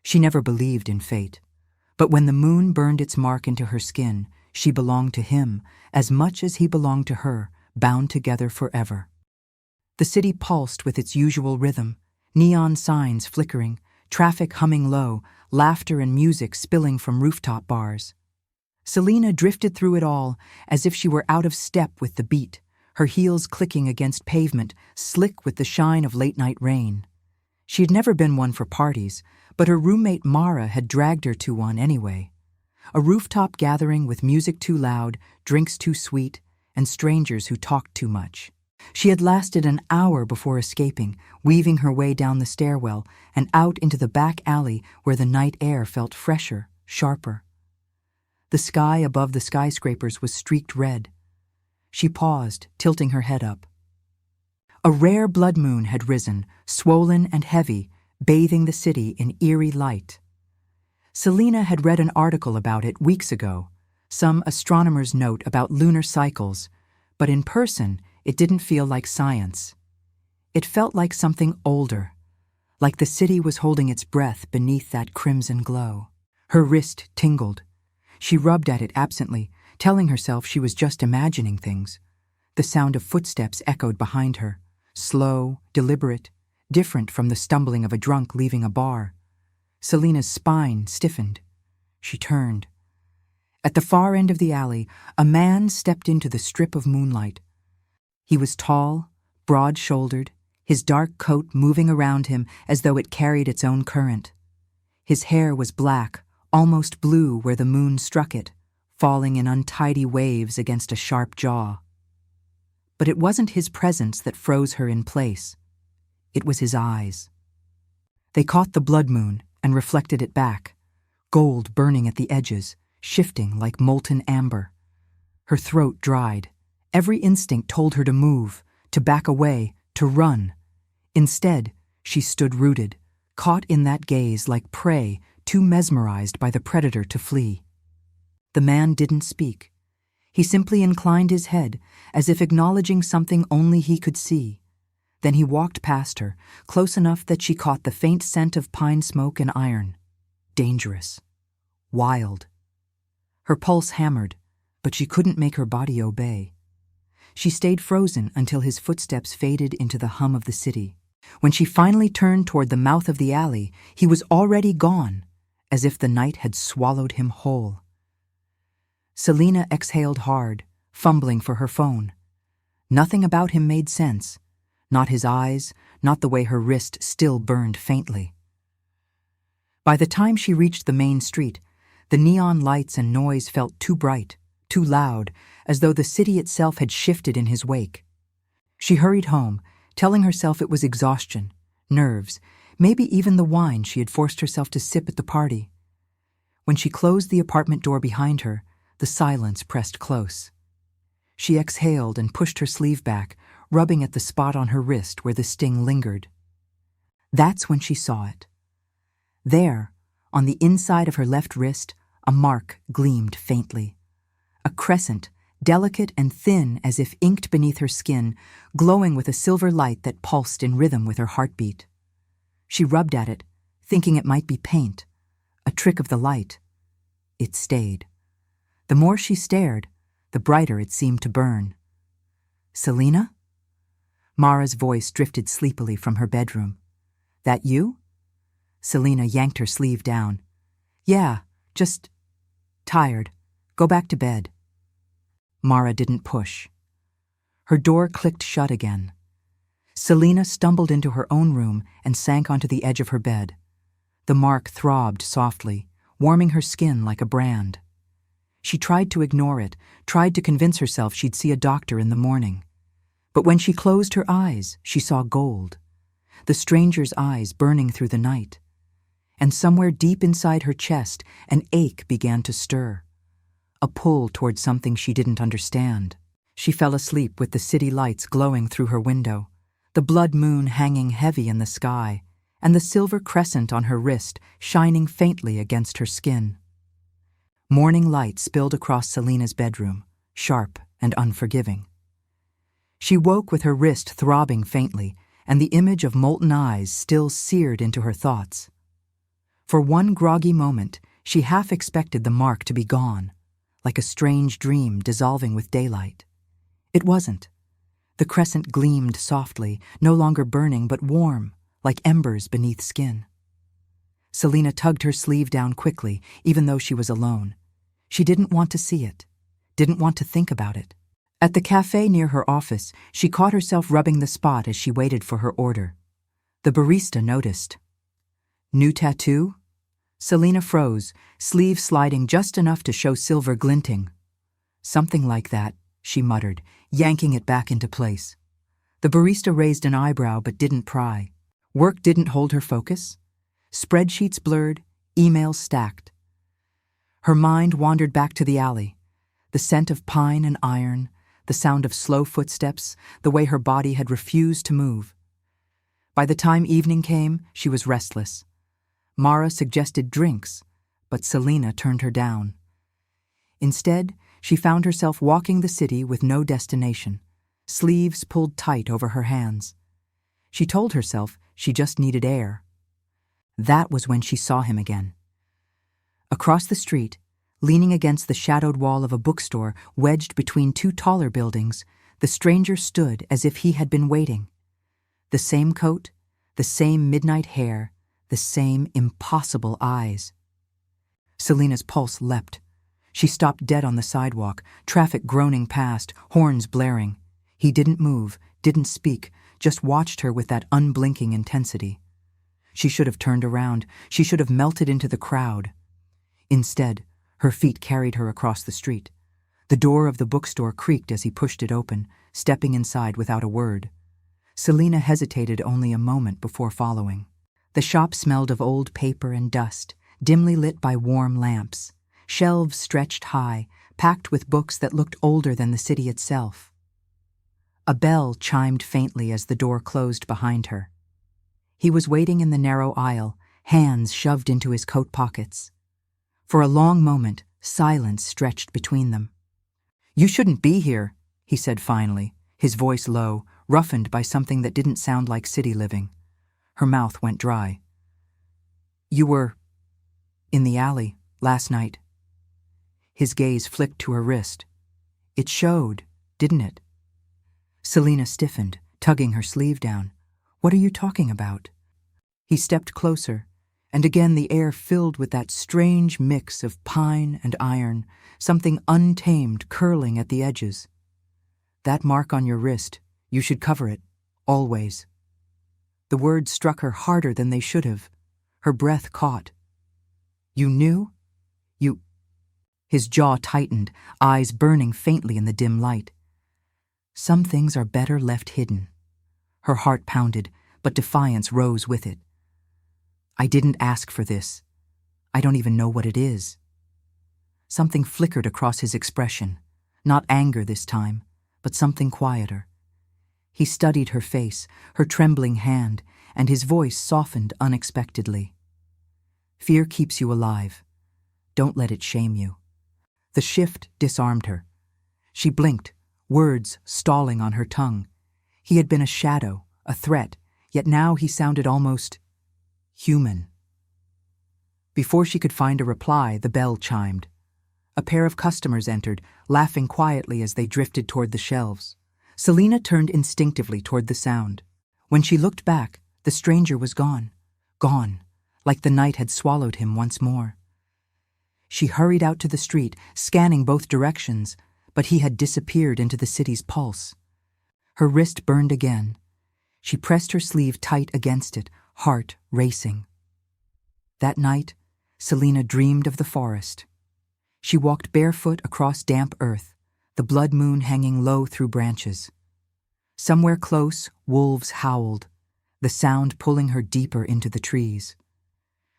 She never believed in fate. But when the moon burned its mark into her skin, she belonged to him as much as he belonged to her, bound together forever. The city pulsed with its usual rhythm, neon signs flickering, traffic humming low, laughter and music spilling from rooftop bars. Selina drifted through it all as if she were out of step with the beat, her heels clicking against pavement, slick with the shine of late-night rain. She had never been one for parties, but her roommate Mara had dragged her to one anyway. A rooftop gathering with music too loud, drinks too sweet, and strangers who talked too much. She had lasted an hour before escaping, weaving her way down the stairwell and out into the back alley where the night air felt fresher, sharper. The sky above the skyscrapers was streaked red. She paused, tilting her head up. A rare blood moon had risen, swollen and heavy, bathing the city in eerie light. Selina had read an article about it weeks ago, some astronomer's note about lunar cycles, but in person it didn't feel like science. It felt like something older, like the city was holding its breath beneath that crimson glow. Her wrist tingled. She rubbed at it absently, telling herself she was just imagining things. The sound of footsteps echoed behind her, slow, deliberate, different from the stumbling of a drunk leaving a bar. Selina's spine stiffened. She turned. At the far end of the alley, a man stepped into the strip of moonlight. He was tall, broad-shouldered, his dark coat moving around him as though it carried its own current. His hair was black, almost blue where the moon struck it, falling in untidy waves against a sharp jaw. But it wasn't his presence that froze her in place. It was his eyes. They caught the blood moon and reflected it back, gold burning at the edges, shifting like molten amber. Her throat dried. Every instinct told her to move, to back away, to run. Instead, she stood rooted, caught in that gaze like prey, too mesmerized by the predator to flee. The man didn't speak. He simply inclined his head, as if acknowledging something only he could see. Then he walked past her, close enough that she caught the faint scent of pine smoke and iron. Dangerous. Wild. Her pulse hammered, but she couldn't make her body obey. She stayed frozen until his footsteps faded into the hum of the city. When she finally turned toward the mouth of the alley, he was already gone, as if the night had swallowed him whole. Selina exhaled hard, fumbling for her phone. Nothing about him made sense. Not his eyes, not the way her wrist still burned faintly. By the time she reached the main street, the neon lights and noise felt too bright, too loud, as though the city itself had shifted in his wake. She hurried home, telling herself it was exhaustion, nerves, maybe even the wine she had forced herself to sip at the party. When she closed the apartment door behind her, the silence pressed close. She exhaled and pushed her sleeve back, rubbing at the spot on her wrist where the sting lingered. That's when she saw it. There, on the inside of her left wrist, a mark gleamed faintly. A crescent, delicate and thin as if inked beneath her skin, glowing with a silver light that pulsed in rhythm with her heartbeat. She rubbed at it, thinking it might be paint, a trick of the light. It stayed. The more she stared, the brighter it seemed to burn. Selina? Mara's voice drifted sleepily from her bedroom. That you? Selina yanked her sleeve down. Yeah, just tired. Go back to bed. Mara didn't push. Her door clicked shut again. Selina stumbled into her own room and sank onto the edge of her bed. The mark throbbed softly, warming her skin like a brand. She tried to ignore it, tried to convince herself she'd see a doctor in the morning. But when she closed her eyes, she saw gold, the stranger's eyes burning through the night. And somewhere deep inside her chest, an ache began to stir, a pull toward something she didn't understand. She fell asleep with the city lights glowing through her window, the blood moon hanging heavy in the sky, and the silver crescent on her wrist shining faintly against her skin. Morning light spilled across Selina's bedroom, sharp and unforgiving. She woke with her wrist throbbing faintly, and the image of molten eyes still seared into her thoughts. For one groggy moment, she half expected the mark to be gone, like a strange dream dissolving with daylight. It wasn't. The crescent gleamed softly, no longer burning but warm, like embers beneath skin. Selina tugged her sleeve down quickly, even though she was alone. She didn't want to see it, didn't want to think about it. At the cafe near her office, she caught herself rubbing the spot as she waited for her order. The barista noticed. "New tattoo?" Selina froze, sleeve sliding just enough to show silver glinting. "Something like that," she muttered, yanking it back into place. The barista raised an eyebrow but didn't pry. Work didn't hold her focus. Spreadsheets blurred, emails stacked. Her mind wandered back to the alley. The scent of pine and iron, the sound of slow footsteps, the way her body had refused to move. By the time evening came, she was restless. Mara suggested drinks, but Selina turned her down. Instead, she found herself walking the city with no destination, sleeves pulled tight over her hands. She told herself she just needed air. That was when she saw him again. Across the street, leaning against the shadowed wall of a bookstore wedged between two taller buildings, the stranger stood as if he had been waiting. The same coat, the same midnight hair, the same impossible eyes. Selina's pulse leapt. She stopped dead on the sidewalk, traffic groaning past, horns blaring. He didn't move, didn't speak, just watched her with that unblinking intensity. She should have turned around. She should have melted into the crowd. Instead, her feet carried her across the street. The door of the bookstore creaked as he pushed it open, stepping inside without a word. Selina hesitated only a moment before following. The shop smelled of old paper and dust, dimly lit by warm lamps. Shelves stretched high, packed with books that looked older than the city itself. A bell chimed faintly as the door closed behind her. He was waiting in the narrow aisle, hands shoved into his coat pockets. For a long moment, silence stretched between them. "You shouldn't be here," he said finally, his voice low, roughened by something that didn't sound like city living. Her mouth went dry. "You were in the alley last night." His gaze flicked to her wrist. "It showed, didn't it?" Selina stiffened, tugging her sleeve down. "What are you talking about?" He stepped closer, and again the air filled with that strange mix of pine and iron, something untamed curling at the edges. "That mark on your wrist, you should cover it, always." The words struck her harder than they should have. Her breath caught. "You knew? You—" His jaw tightened, eyes burning faintly in the dim light. "Some things are better left hidden." Her heart pounded, but defiance rose with it. "I didn't ask for this. I don't even know what it is." Something flickered across his expression, not anger this time, but something quieter. He studied her face, her trembling hand, and his voice softened unexpectedly. "Fear keeps you alive. Don't let it shame you." The shift disarmed her. She blinked, words stalling on her tongue. He had been a shadow, a threat, yet now he sounded almost human. Before she could find a reply, the bell chimed. A pair of customers entered, laughing quietly as they drifted toward the shelves. Selina turned instinctively toward the sound. When she looked back, the stranger was gone. Gone, like the night had swallowed him once more. She hurried out to the street, scanning both directions, but he had disappeared into the city's pulse. Her wrist burned again. She pressed her sleeve tight against it, heart racing. That night, Selina dreamed of the forest. She walked barefoot across damp earth, the blood moon hanging low through branches. Somewhere close, wolves howled, the sound pulling her deeper into the trees.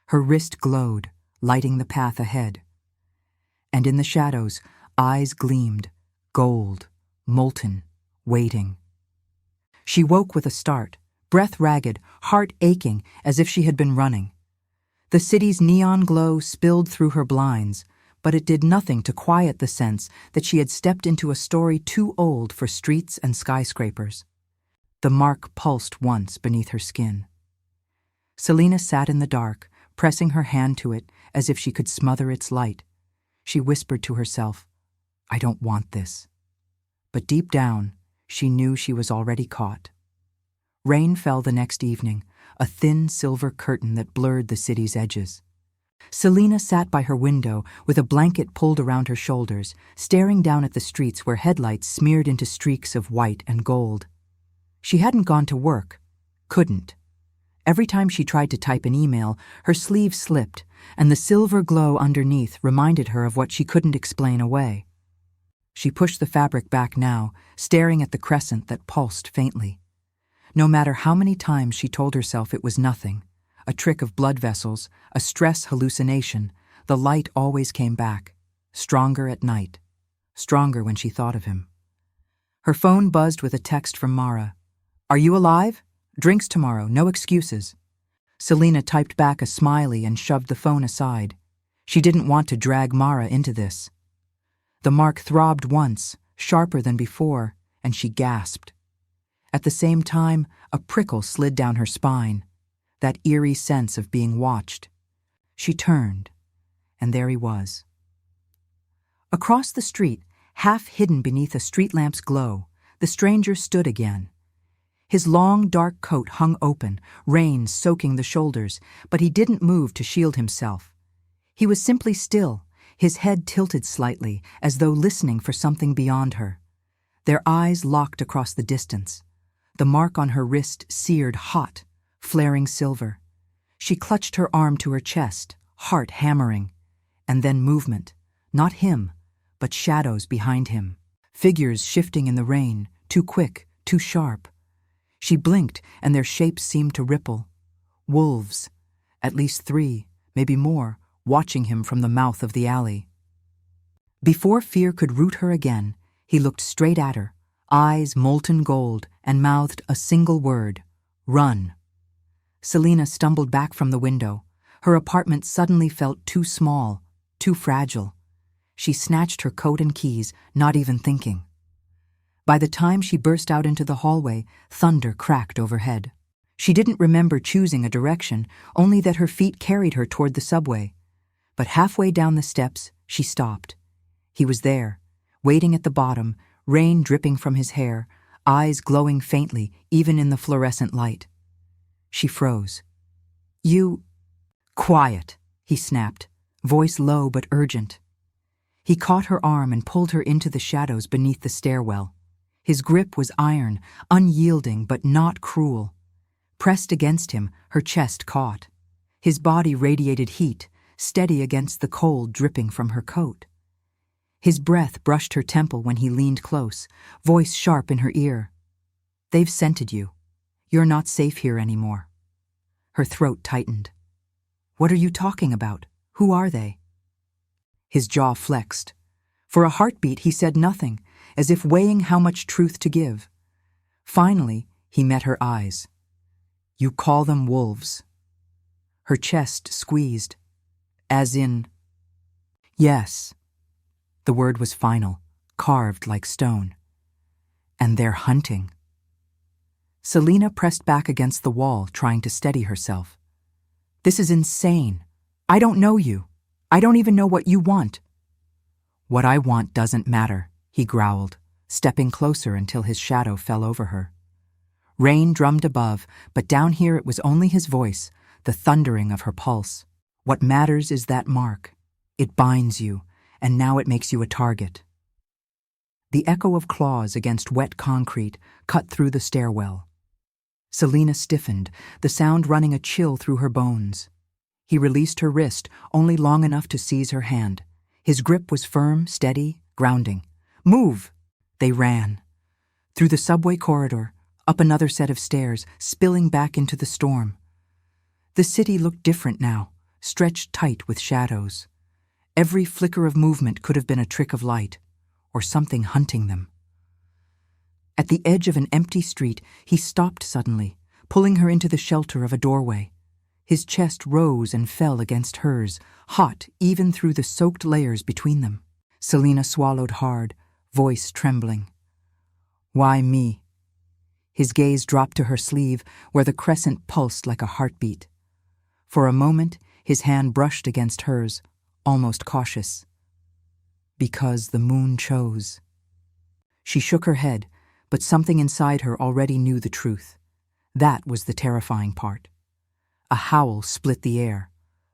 Her wrist glowed, lighting the path ahead. And in the shadows, eyes gleamed, gold, molten, waiting. She woke with a start, breath ragged, heart aching as if she had been running. The city's neon glow spilled through her blinds, but it did nothing to quiet the sense that she had stepped into a story too old for streets and skyscrapers. The mark pulsed once beneath her skin. Selina sat in the dark, pressing her hand to it as if she could smother its light. She whispered to herself, "I don't want this." But deep down, she knew she was already caught. Rain fell the next evening, a thin silver curtain that blurred the city's edges. Selina sat by her window with a blanket pulled around her shoulders, staring down at the streets where headlights smeared into streaks of white and gold. She hadn't gone to work, couldn't. Every time she tried to type an email, her sleeve slipped, and the silver glow underneath reminded her of what she couldn't explain away. She pushed the fabric back now, staring at the crescent that pulsed faintly. No matter how many times she told herself it was nothing, a trick of blood vessels, a stress hallucination, the light always came back, stronger at night, stronger when she thought of him. Her phone buzzed with a text from Mara. "Are you alive? Drinks tomorrow, no excuses." Selina typed back a smiley and shoved the phone aside. She didn't want to drag Mara into this. The mark throbbed once, sharper than before, and she gasped. At the same time, a prickle slid down her spine, that eerie sense of being watched. She turned, and there he was. Across the street, half hidden beneath a street lamp's glow, the stranger stood again. His long, dark coat hung open, rain soaking the shoulders, but he didn't move to shield himself. He was simply still, his head tilted slightly, as though listening for something beyond her. Their eyes locked across the distance. The mark on her wrist seared hot, flaring silver. She clutched her arm to her chest, heart hammering. And then movement, not him, but shadows behind him. Figures shifting in the rain, too quick, too sharp. She blinked, and their shapes seemed to ripple. Wolves, at least 3, maybe more, watching him from the mouth of the alley. Before fear could root her again, he looked straight at her, eyes molten gold, and mouthed a single word: "Run." Selina stumbled back from the window. Her apartment suddenly felt too small, too fragile. She snatched her coat and keys, not even thinking. By the time she burst out into the hallway, thunder cracked overhead. She didn't remember choosing a direction, only that her feet carried her toward the subway. But halfway down the steps, she stopped. He was there, waiting at the bottom, rain dripping from his hair, eyes glowing faintly even in the fluorescent light. She froze. "You—" "Quiet," he snapped, voice low but urgent. He caught her arm and pulled her into the shadows beneath the stairwell. His grip was iron, unyielding but not cruel. Pressed against him, her chest caught. His body radiated heat, steady against the cold dripping from her coat. His breath brushed her temple when he leaned close, voice sharp in her ear. "They've scented you. You're not safe here anymore." Her throat tightened. "What are you talking about? Who are they?" His jaw flexed. For a heartbeat, he said nothing, as if weighing how much truth to give. Finally, he met her eyes. "You call them wolves." Her chest squeezed. "As in—" "Yes." The word was final, carved like stone. "And they're hunting." Selina pressed back against the wall, trying to steady herself. "This is insane. I don't know you. I don't even know what you want." "What I want doesn't matter," he growled, stepping closer until his shadow fell over her. Rain drummed above, but down here it was only his voice, the thundering of her pulse. "What matters is that mark. It binds you, and now it makes you a target." The echo of claws against wet concrete cut through the stairwell. Selina stiffened, the sound running a chill through her bones. He released her wrist, only long enough to seize her hand. His grip was firm, steady, grounding. "Move!" They ran. Through the subway corridor, up another set of stairs, spilling back into the storm. The city looked different now, stretched tight with shadows. Every flicker of movement could have been a trick of light, or something hunting them. At the edge of an empty street, he stopped suddenly, pulling her into the shelter of a doorway. His chest rose and fell against hers, hot even through the soaked layers between them. Selina swallowed hard, voice trembling. "Why me?" His gaze dropped to her sleeve, where the crescent pulsed like a heartbeat. For a moment, His hand brushed against hers, almost cautious. Because the moon chose. She shook her head, but something inside her already knew the truth. That was the terrifying part. A howl split the air.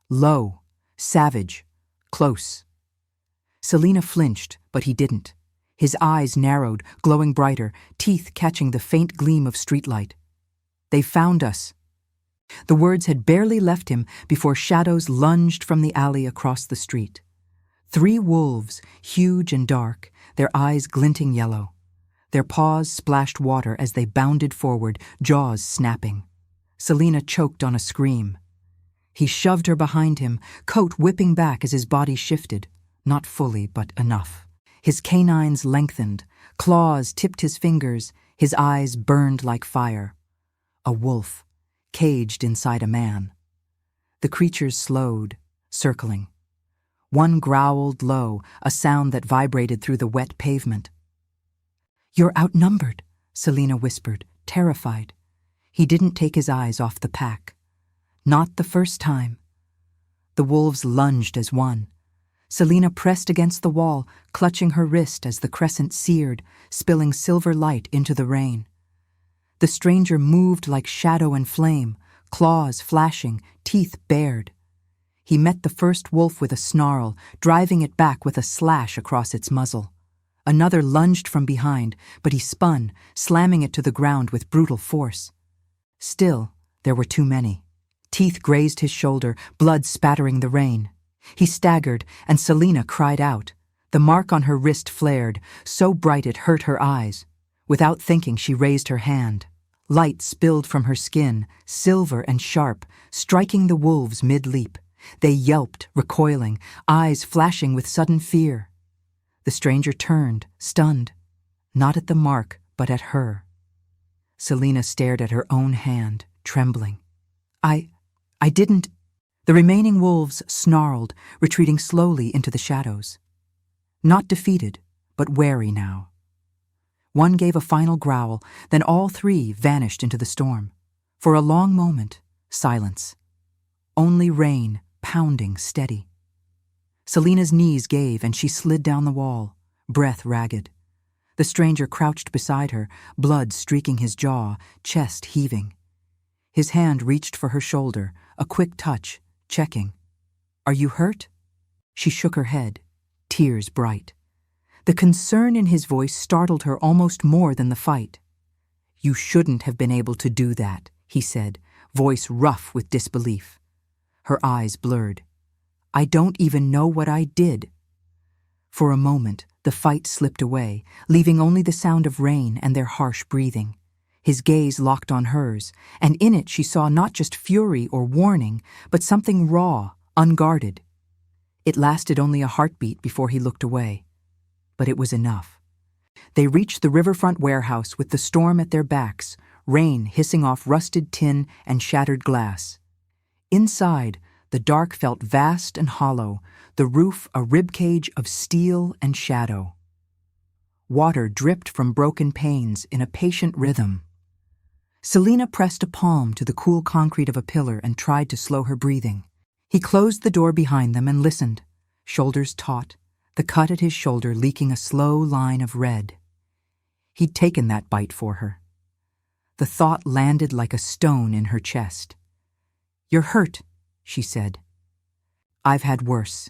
Low, savage, close. Selina flinched, but he didn't. His eyes narrowed, glowing brighter, teeth catching the faint gleam of streetlight. "They found us." The words had barely left him before shadows lunged from the alley across the street. 3 wolves, huge and dark, their eyes glinting yellow. Their paws splashed water as they bounded forward, jaws snapping. Selina choked on a scream. He shoved her behind him, coat whipping back as his body shifted, not fully, but enough. His canines lengthened, claws tipped his fingers, his eyes burned like fire. A wolf, caged inside a man. The creatures slowed, circling. One growled low, a sound that vibrated through the wet pavement. "You're outnumbered," Selina whispered, terrified. He didn't take his eyes off the pack. Not the first time. The wolves lunged as one. Selina pressed against the wall, clutching her wrist as the crescent seared, spilling silver light into the rain. The stranger moved like shadow and flame, claws flashing, teeth bared. He met the first wolf with a snarl, driving it back with a slash across its muzzle. Another lunged from behind, but he spun, slamming it to the ground with brutal force. Still, there were too many. Teeth grazed his shoulder, blood spattering the rain. He staggered, and Selina cried out. The mark on her wrist flared, so bright it hurt her eyes. Without thinking, she raised her hand. Light spilled from her skin, silver and sharp, striking the wolves mid-leap. They yelped, recoiling, eyes flashing with sudden fear. The stranger turned, stunned, not at the mark, but at her. Selina stared at her own hand, trembling. I didn't—" The remaining wolves snarled, retreating slowly into the shadows. Not defeated, but wary now. One gave a final growl, then all 3 vanished into the storm. For a long moment, silence. Only rain, pounding steady. Selina's knees gave and she slid down the wall, breath ragged. The stranger crouched beside her, blood streaking his jaw, chest heaving. His hand reached for her shoulder, a quick touch, checking. "Are you hurt?" She shook her head, tears bright. The concern in his voice startled her almost more than the fight. "You shouldn't have been able to do that," he said, voice rough with disbelief. Her eyes blurred. "I don't even know what I did." For a moment, the fight slipped away, leaving only the sound of rain and their harsh breathing. His gaze locked on hers, and in it she saw not just fury or warning, but something raw, unguarded. It lasted only a heartbeat before he looked away. But it was enough. They reached the riverfront warehouse with the storm at their backs, rain hissing off rusted tin and shattered glass. Inside, the dark felt vast and hollow, the roof a ribcage of steel and shadow. Water dripped from broken panes in a patient rhythm. Selina pressed a palm to the cool concrete of a pillar and tried to slow her breathing. He closed the door behind them and listened, shoulders taut, the cut at his shoulder leaking a slow line of red. He'd taken that bite for her. The thought landed like a stone in her chest. "You're hurt," she said. "I've had worse."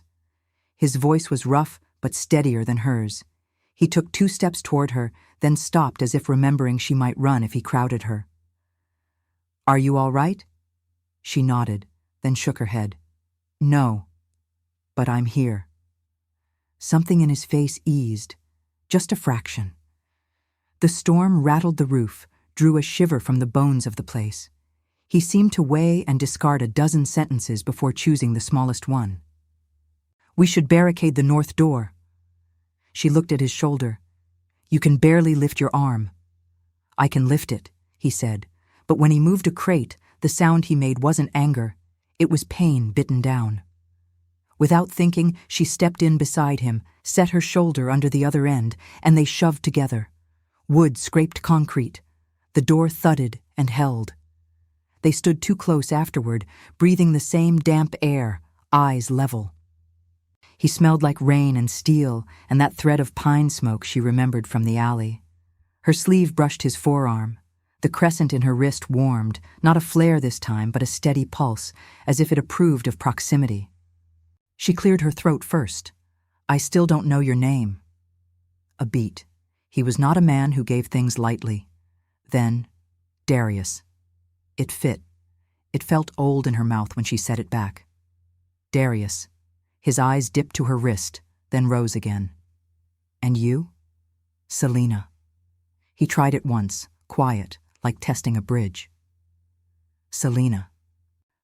His voice was rough but steadier than hers. He took 2 steps toward her, then stopped as if remembering she might run if he crowded her. "Are you all right?" She nodded, then shook her head. "No, but I'm here." Something in his face eased, just a fraction. The storm rattled the roof, drew a shiver from the bones of the place. He seemed to weigh and discard a dozen sentences before choosing the smallest one. "We should barricade the north door." She looked at his shoulder. "You can barely lift your arm." "I can lift it," he said, but when he moved a crate, the sound he made wasn't anger. It was pain bitten down. Without thinking, she stepped in beside him, set her shoulder under the other end, and they shoved together. Wood scraped concrete. The door thudded and held. They stood too close afterward, breathing the same damp air, eyes level. He smelled like rain and steel and that thread of pine smoke she remembered from the alley. Her sleeve brushed his forearm. The crescent in her wrist warmed, not a flare this time, but a steady pulse, as if it approved of proximity. She cleared her throat first. "I still don't know your name." A beat. He was not a man who gave things lightly. Then, Darius. It fit. It felt old in her mouth when she said it back. Darius. His eyes dipped to her wrist, then rose again. "And you?" "Selena." He tried it once, quiet, like testing a bridge. "Selena."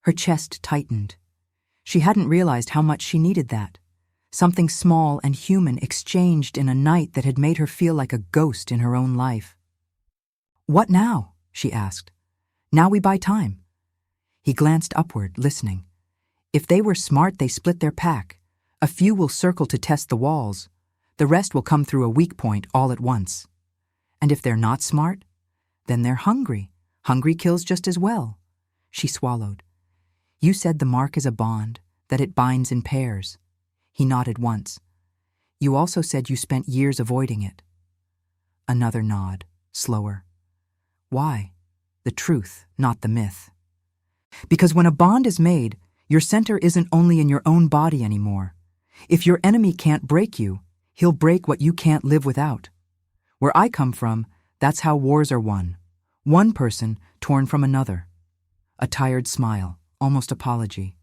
Her chest tightened. She hadn't realized how much she needed that. Something small and human exchanged in a night that had made her feel like a ghost in her own life. "What now?" she asked. "Now we buy time." He glanced upward, listening. If they were smart, they split their pack. A few will circle to test the walls. The rest will come through a weak point all at once. And if they're not smart, then they're hungry. Hungry kills just as well. She swallowed. "You said the mark is a bond, that it binds in pairs." He nodded once. "You also said you spent years avoiding it." Another nod, slower. "Why?" "The truth, not the myth." "Because when a bond is made, your center isn't only in your own body anymore. If your enemy can't break you, he'll break what you can't live without. Where I come from, that's how wars are won. One person torn from another." A tired smile, almost apology.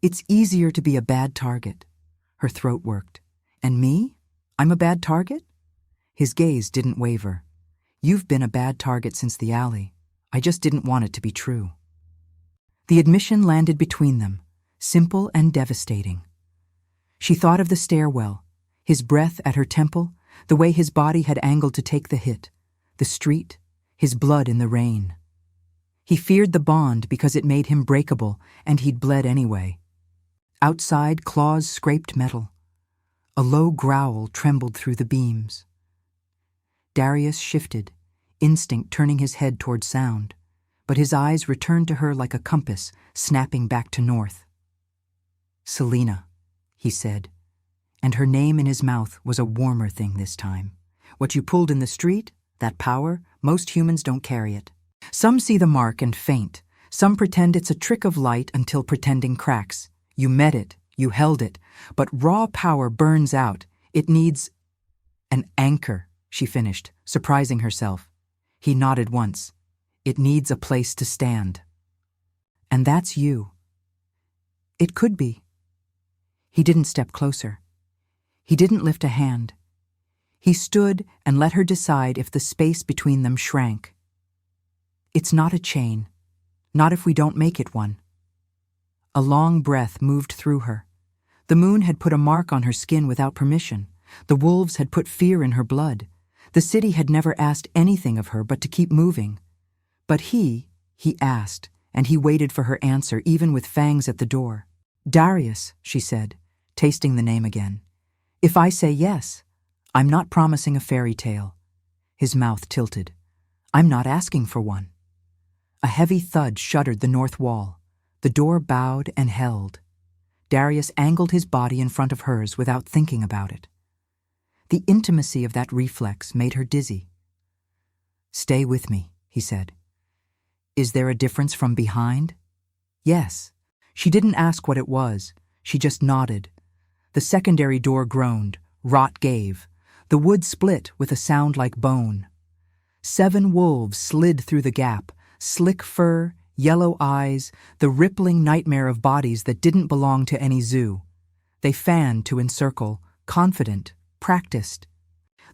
"It's easier to be a bad target." Her throat worked. "And me? I'm a bad target?" His gaze didn't waver. "You've been a bad target since the alley. I just didn't want it to be true." The admission landed between them, simple and devastating. She thought of the stairwell, his breath at her temple, the way his body had angled to take the hit, the street, his blood in the rain. He feared the bond because it made him breakable, and he'd bled anyway. Outside, claws scraped metal. A low growl trembled through the beams. Darius shifted, instinct turning his head toward sound, but his eyes returned to her like a compass, snapping back to north. "Selena," he said, and her name in his mouth was a warmer thing this time. "What you pulled in the street, that power, most humans don't carry it. Some see the mark and faint. Some pretend it's a trick of light until pretending cracks. You met it, you held it, but raw power burns out. It needs an anchor," she finished, surprising herself. He nodded once. "It needs a place to stand." "And that's you." "It could be." He didn't step closer. He didn't lift a hand. He stood and let her decide if the space between them shrank. "It's not a chain. Not if we don't make it one." A long breath moved through her. The moon had put a mark on her skin without permission. The wolves had put fear in her blood. The city had never asked anything of her but to keep moving. But he asked, and he waited for her answer, even with fangs at the door. "Darius," she said, tasting the name again. "If I say yes, I'm not promising a fairy tale." His mouth tilted. "I'm not asking for one." A heavy thud shuddered the north wall. The door bowed and held. Darius angled his body in front of hers without thinking about it. The intimacy of that reflex made her dizzy. "Stay with me," he said. "Is there a difference from behind?" Yes. She didn't ask what it was. She just nodded. The secondary door groaned. Rot gave. The wood split with a sound like bone. 7 wolves slid through the gap, slick fur, yellow eyes, the rippling nightmare of bodies that didn't belong to any zoo. They fanned to encircle, confident, practiced.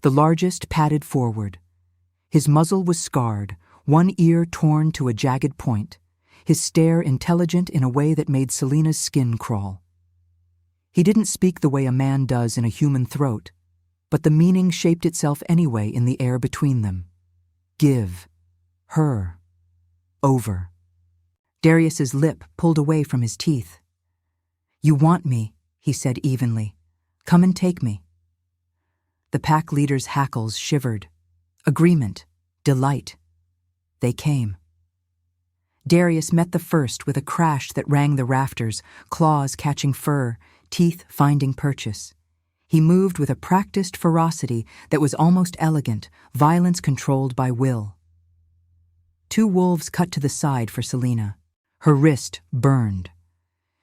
The largest padded forward. His muzzle was scarred, one ear torn to a jagged point, his stare intelligent in a way that made Selena's skin crawl. He didn't speak the way a man does in a human throat, but the meaning shaped itself anyway in the air between them. Give. Her. Over. Darius's lip pulled away from his teeth. "You want me," he said evenly. "Come and take me." The pack leader's hackles shivered. Agreement. Delight. They came. Darius met the first with a crash that rang the rafters, claws catching fur, teeth finding purchase. He moved with a practiced ferocity that was almost elegant, violence controlled by will. Two wolves cut to the side for Selena. Her wrist burned.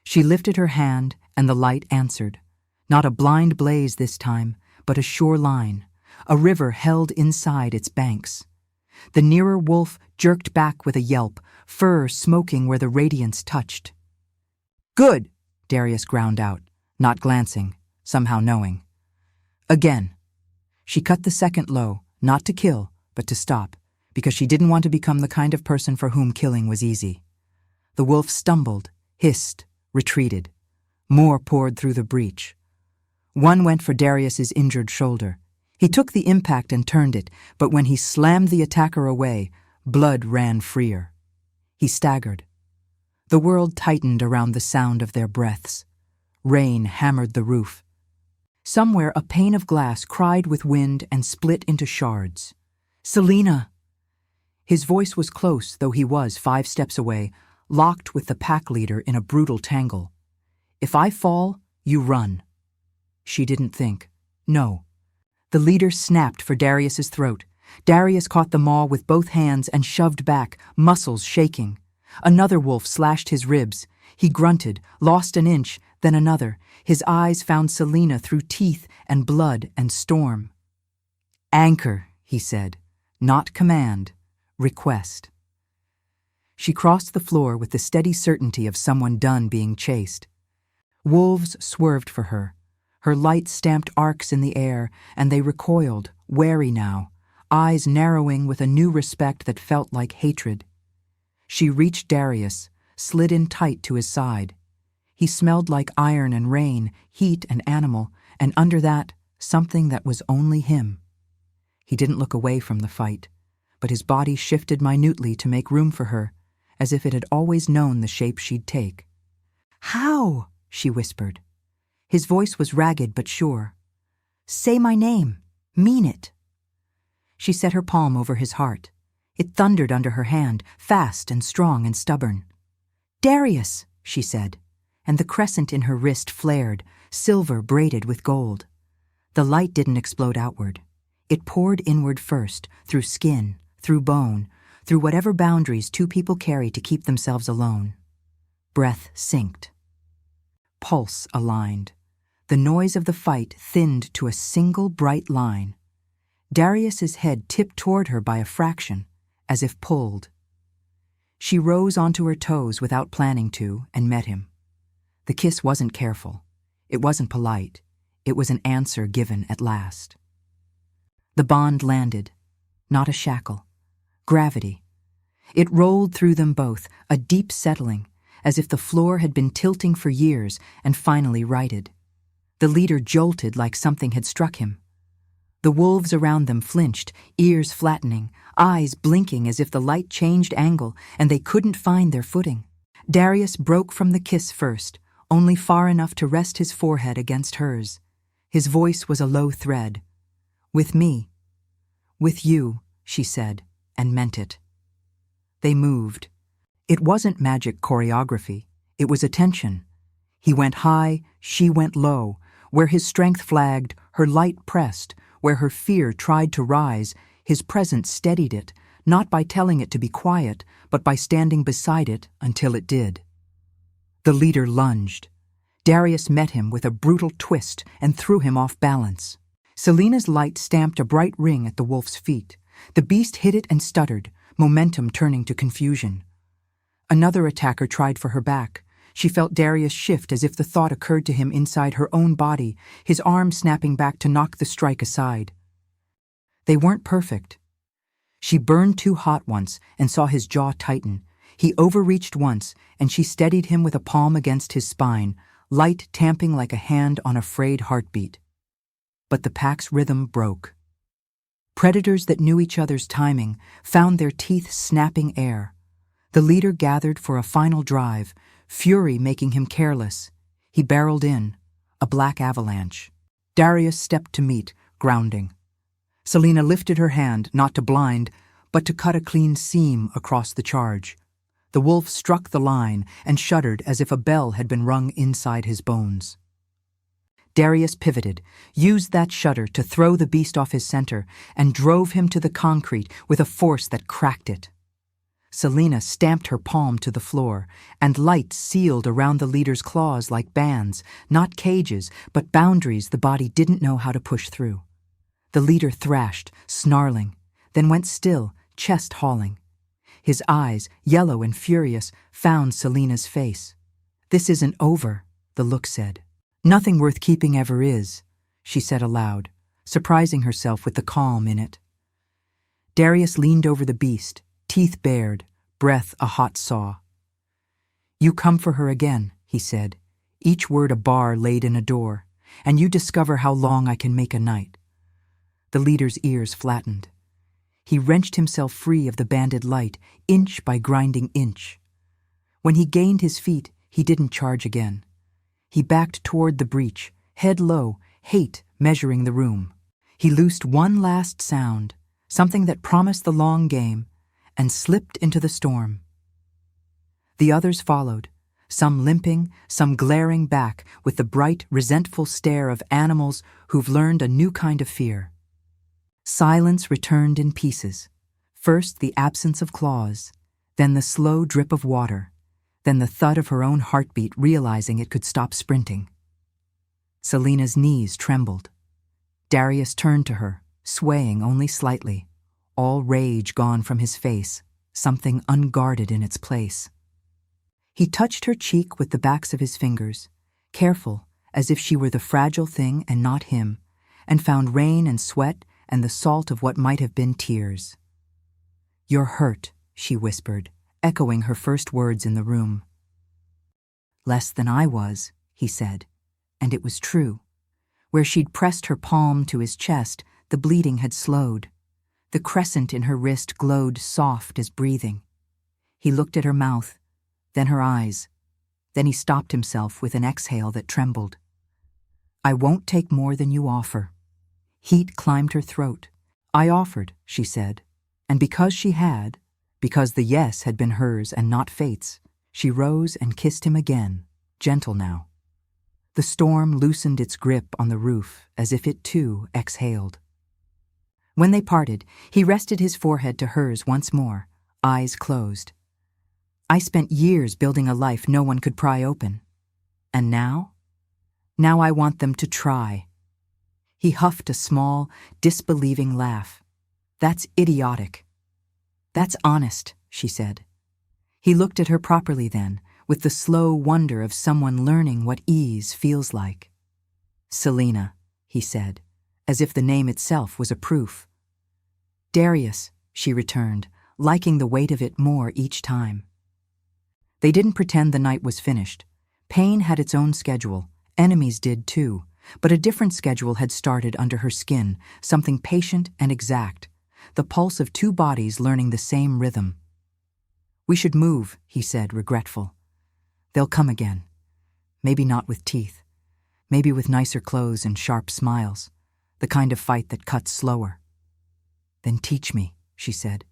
She lifted her hand, and the light answered. Not a blind blaze this time, but a sure line, a river held inside its banks. The nearer wolf jerked back with a yelp, fur smoking where the radiance touched. "Good," Darius ground out, not glancing, somehow knowing. Again. She cut the second low, not to kill, but to stop, because she didn't want to become the kind of person for whom killing was easy. The wolf stumbled, hissed, retreated. More poured through the breach. One went for Darius's injured shoulder. He took the impact and turned it, but when he slammed the attacker away, blood ran freer. He staggered. The world tightened around the sound of their breaths. Rain hammered the roof. Somewhere a pane of glass cried with wind and split into shards. "Selena!" His voice was close, though he was 5 steps away, locked with the pack leader in a brutal tangle. "If I fall, you run." She didn't think. No. The leader snapped for Darius's throat. Darius caught the maw with both hands and shoved back, muscles shaking. Another wolf slashed his ribs. He grunted, lost an inch, then another. His eyes found Selena through teeth and blood and storm. "Anchor," he said. Not command. Request. She crossed the floor with the steady certainty of someone done being chased. Wolves swerved for her. Her light stamped arcs in the air, and they recoiled, wary now, eyes narrowing with a new respect that felt like hatred. She reached Darius, slid in tight to his side. He smelled like iron and rain, heat and animal, and under that, something that was only him. He didn't look away from the fight, but his body shifted minutely to make room for her, as if it had always known the shape she'd take. "How?" she whispered. His voice was ragged but sure. "Say my name. Mean it." She set her palm over his heart. It thundered under her hand, fast and strong and stubborn. "Darius," she said, and the crescent in her wrist flared, silver braided with gold. The light didn't explode outward. It poured inward first, through skin, through bone, through whatever boundaries two people carry to keep themselves alone. Breath synced. Pulse aligned. The noise of the fight thinned to a single bright line. Darius's head tipped toward her by a fraction, as if pulled. She rose onto her toes without planning to and met him. The kiss wasn't careful. It wasn't polite. It was an answer given at last. The bond landed, not a shackle. Gravity. It rolled through them both, a deep settling, as if the floor had been tilting for years and finally righted. The leader jolted like something had struck him. The wolves around them flinched, ears flattening, eyes blinking as if the light changed angle and they couldn't find their footing. Darius broke from the kiss first, only far enough to rest his forehead against hers. His voice was a low thread. "With me." "With you," she said, and meant it. They moved. It wasn't magic choreography. It was attention. He went high, she went low. Where his strength flagged, her light pressed. Where her fear tried to rise, his presence steadied it, not by telling it to be quiet, but by standing beside it until it did. The leader lunged. Darius met him with a brutal twist and threw him off balance. Selena's light stamped a bright ring at the wolf's feet. The beast hit it and stuttered, momentum turning to confusion. Another attacker tried for her back. She felt Darius shift as if the thought occurred to him inside her own body, his arm snapping back to knock the strike aside. They weren't perfect. She burned too hot once and saw his jaw tighten. He overreached once, and she steadied him with a palm against his spine, light tamping like a hand on a frayed heartbeat. But the pack's rhythm broke. Predators that knew each other's timing found their teeth snapping air. The leader gathered for a final drive, fury making him careless. He barreled in, a black avalanche. Darius stepped to meet, grounding. Selena lifted her hand, not to blind, but to cut a clean seam across the charge. The wolf struck the line and shuddered as if a bell had been rung inside his bones. Darius pivoted, used that shudder to throw the beast off his center, and drove him to the concrete with a force that cracked it. Selena stamped her palm to the floor, and light sealed around the leader's claws like bands, not cages, but boundaries the body didn't know how to push through. The leader thrashed, snarling, then went still, chest hauling. His eyes, yellow and furious, found Selena's face. "This isn't over," the look said. "Nothing worth keeping ever is," she said aloud, surprising herself with the calm in it. Darius leaned over the beast, teeth bared, breath a hot saw. "You come for her again," he said, each word a bar laid in a door, "and you discover how long I can make a night." The leader's ears flattened. He wrenched himself free of the banded light, inch by grinding inch. When he gained his feet, he didn't charge again. He backed toward the breach, head low, hate measuring the room. He loosed one last sound, something that promised the long game, and slipped into the storm. The others followed, some limping, some glaring back with the bright, resentful stare of animals who've learned a new kind of fear. Silence returned in pieces. First the absence of claws, then the slow drip of water, then the thud of her own heartbeat realizing it could stop sprinting. Selena's knees trembled. Darius turned to her, swaying only slightly, all rage gone from his face, something unguarded in its place. He touched her cheek with the backs of his fingers, careful, as if she were the fragile thing and not him, and found rain and sweat and the salt of what might have been tears. "You're hurt," she whispered, echoing her first words in the room. "Less than I was," he said, and it was true. Where she'd pressed her palm to his chest, the bleeding had slowed. The crescent in her wrist glowed soft as breathing. He looked at her mouth, then her eyes. Then he stopped himself with an exhale that trembled. "I won't take more than you offer." Heat climbed her throat. "I offered," she said, and because she had, because the yes had been hers and not fate's, she rose and kissed him again, gentle now. The storm loosened its grip on the roof as if it too exhaled. When they parted, he rested his forehead to hers once more, eyes closed. "I spent years building a life no one could pry open. And now? Now I want them to try." He huffed a small, disbelieving laugh. "That's idiotic." "That's honest," she said. He looked at her properly then, with the slow wonder of someone learning what ease feels like. "Selena," he said, as if the name itself was a proof. "Darius," she returned, liking the weight of it more each time. They didn't pretend the night was finished. Pain had its own schedule, enemies did too, but a different schedule had started under her skin, something patient and exact, the pulse of two bodies learning the same rhythm. "We should move," he said, regretful. "They'll come again. Maybe not with teeth. Maybe with nicer clothes and sharp smiles, the kind of fight that cuts slower." "Then teach me," she said,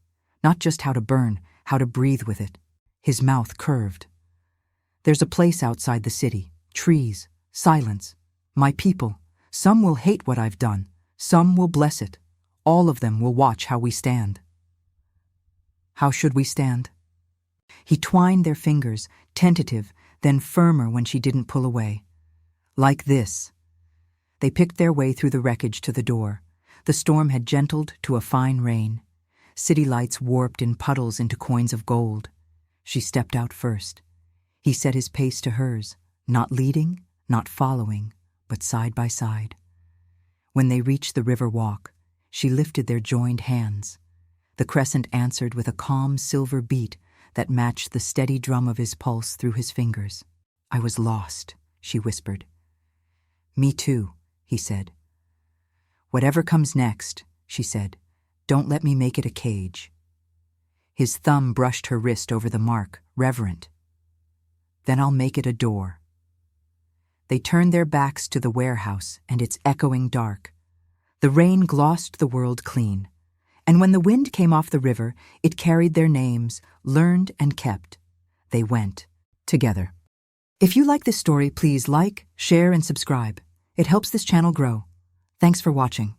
"not just how to burn, how to breathe with it." His mouth curved. "There's a place outside the city, trees, silence. My people, some will hate what I've done, some will bless it. All of them will watch how we stand." "How should we stand?" He twined their fingers, tentative, then firmer when she didn't pull away. "Like this." They picked their way through the wreckage to the door. The storm had gentled to a fine rain. City lights warped in puddles into coins of gold. She stepped out first. He set his pace to hers, not leading, not following, but side by side. When they reached the river walk, she lifted their joined hands. The crescent answered with a calm silver beat that matched the steady drum of his pulse through his fingers. "I was lost," she whispered. "Me too," he said. "Whatever comes next," she said, "don't let me make it a cage." His thumb brushed her wrist over the mark, reverent. "Then I'll make it a door." They turned their backs to the warehouse and its echoing dark. The rain glossed the world clean, and when the wind came off the river, it carried their names, learned and kept, they went together. If you like this story, please like, share, and subscribe. It helps this channel grow. Thanks for watching.